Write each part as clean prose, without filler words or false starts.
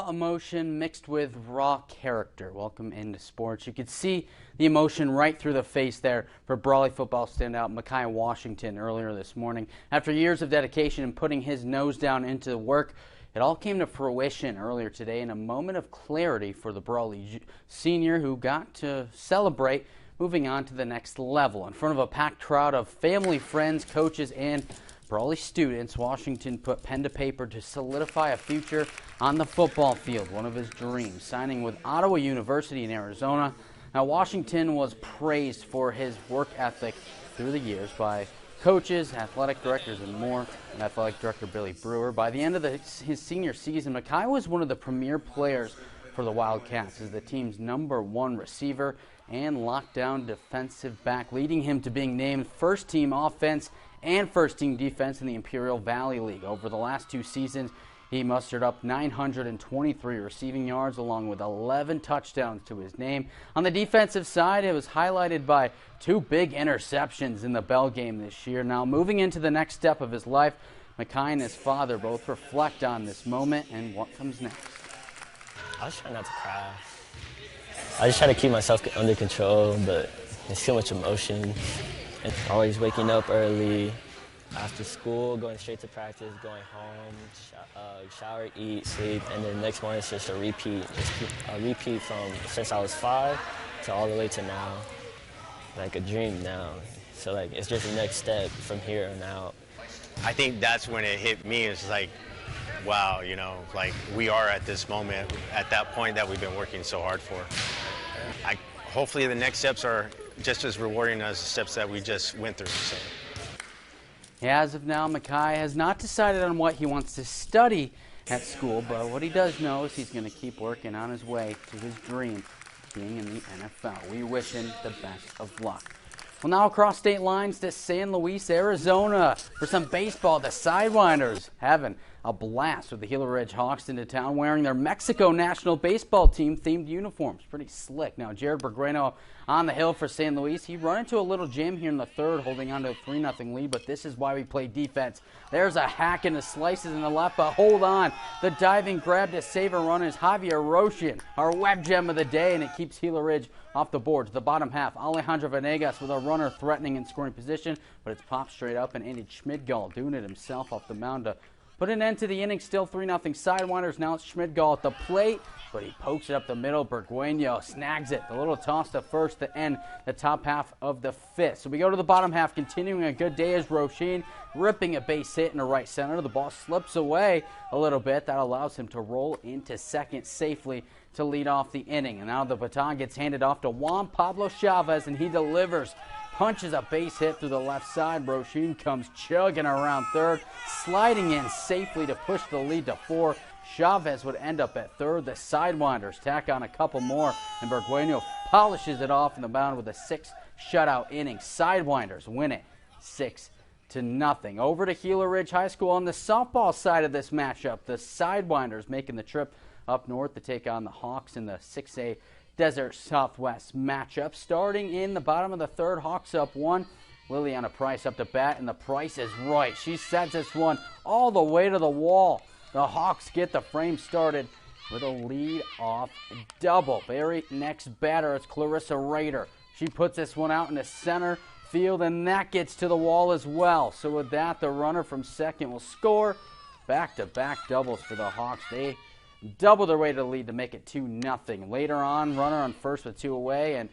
raw emotion mixed with raw character. Welcome into sports. You could see the emotion right through the face there for Brawley football standout Mekhi Washington earlier this morning. After years of dedication and putting his nose down into the work, it all came to fruition earlier today in a moment of clarity for the Brawley senior, who got to celebrate moving on to the next level. In front of a packed crowd of family, friends, coaches, and Brawley students, Washington put pen to paper to solidify a future on the football field, one of his dreams, signing with Ottawa University in Arizona. Now, Washington was praised for his work ethic through the years by coaches, athletic directors, and more, and athletic director Billy Brewer. By the end of his senior season, Mekhi was one of the premier players for the Wildcats as the team's #1 receiver and lockdown defensive back, leading him to being named first-team offense and first-team defense in the Imperial Valley League. Over the last 2 seasons, he mustered up 923 receiving yards along with 11 touchdowns to his name. On the defensive side, it was highlighted by 2 big interceptions in the Bell game this year. Now, moving into the next step of his life, Mekhi and his father both reflect on this moment and what comes next. I was trying not to cry. I just try to keep myself under control, but there's so much emotion. And always waking up early, after school, going straight to practice, going home, shower, eat, sleep, and then the next morning it's just a repeat. A repeat from since I was 5 to all the way to now, like a dream now. So like it's just the next step from here on out. I think that's when it hit me. It's like, wow, you know, like we are at this moment, at that point that we've been working so hard for. Hopefully the next steps are just as rewarding as the steps that we just went through. So. Yeah, as of now, Mekhi has not decided on what he wants to study at school, but what he does know is he's going to keep working on his way to his dream, being in the NFL. We wish him the best of luck. Well, now across state lines to San Luis, Arizona for some baseball. The Sidewinders having a blast with the Gila Ridge Hawks into town wearing their Mexico national baseball team themed uniforms. Pretty slick. Now, Jared Bergueno on the hill for San Luis. He run into a little jam here in the third, holding on to a 3-0 lead, but this is why we play defense. There's a hack and a slices in the left, but hold on. The diving grab to save a run is Javier Roshan, our web gem of the day, and it keeps Gila Ridge off the board. To the bottom half, Alejandro Venegas with a runner threatening in scoring position, but it's popped straight up, and Andy Schmidgall doing it himself off the mound to put an end to the inning. Still 3-0 Sidewinders. Now it's Schmidgall at the plate, but he pokes it up the middle. Bergueno snags it. The little toss to first to end the top half of the 5th. So we go to the bottom half, continuing a good day as Roshin ripping a base hit in the right center. The ball slips away a little bit. That allows him to roll into second safely to lead off the inning. And now the baton gets handed off to Juan Pablo Chavez, and he delivers. Punches a base hit through the left side. Roshin comes chugging around third, sliding in safely to push the lead to 4. Chavez would end up at third. The Sidewinders tack on a couple more, and Bergueno polishes it off in the mound with a 6 shutout inning. Sidewinders win it 6-0. Over to Gila Ridge High School on the softball side of this matchup. The Sidewinders making the trip up north to take on the Hawks in the 6A Desert Southwest matchup. Starting in the bottom of the third, Hawks up 1. Liliana Price up to bat, and the Price is right. She sets this one all the way to the wall. The Hawks get the frame started with a lead-off double. Very next batter is Clarissa Rader. She puts this one out in the center field, and that gets to the wall as well. So with that, the runner from second will score. Back-to-back doubles for the Hawks. They double their way to the lead to make it 2-0. Later on, runner on first with 2 away, and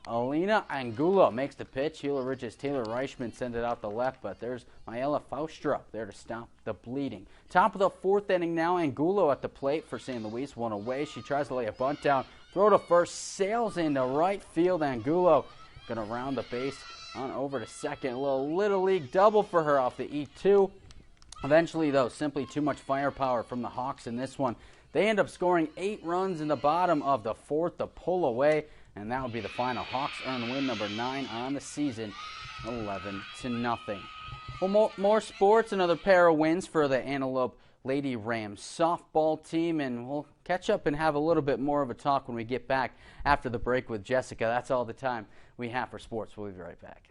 Alina Angulo makes the pitch. Gila Ridge's Taylor Reichman sends it out the left, but there's Maela Faustra there to stop the bleeding. Top of the 4th inning now, Angulo at the plate for San Luis, 1 away. She tries to lay a bunt down, throw to first, sails into right field. Angulo going to round the base on over to second. A little league double for her off the E2. Eventually, though, simply too much firepower from the Hawks in this one. They end up scoring 8 runs in the bottom of the 4th to pull away, and that would be the final. Hawks earn win number 9 on the season, 11-0. Well, more sports, another pair of wins for the Antelope Lady Rams softball team, and we'll catch up and have a little bit more of a talk when we get back after the break with Jessica. That's all the time we have for sports. We'll be right back.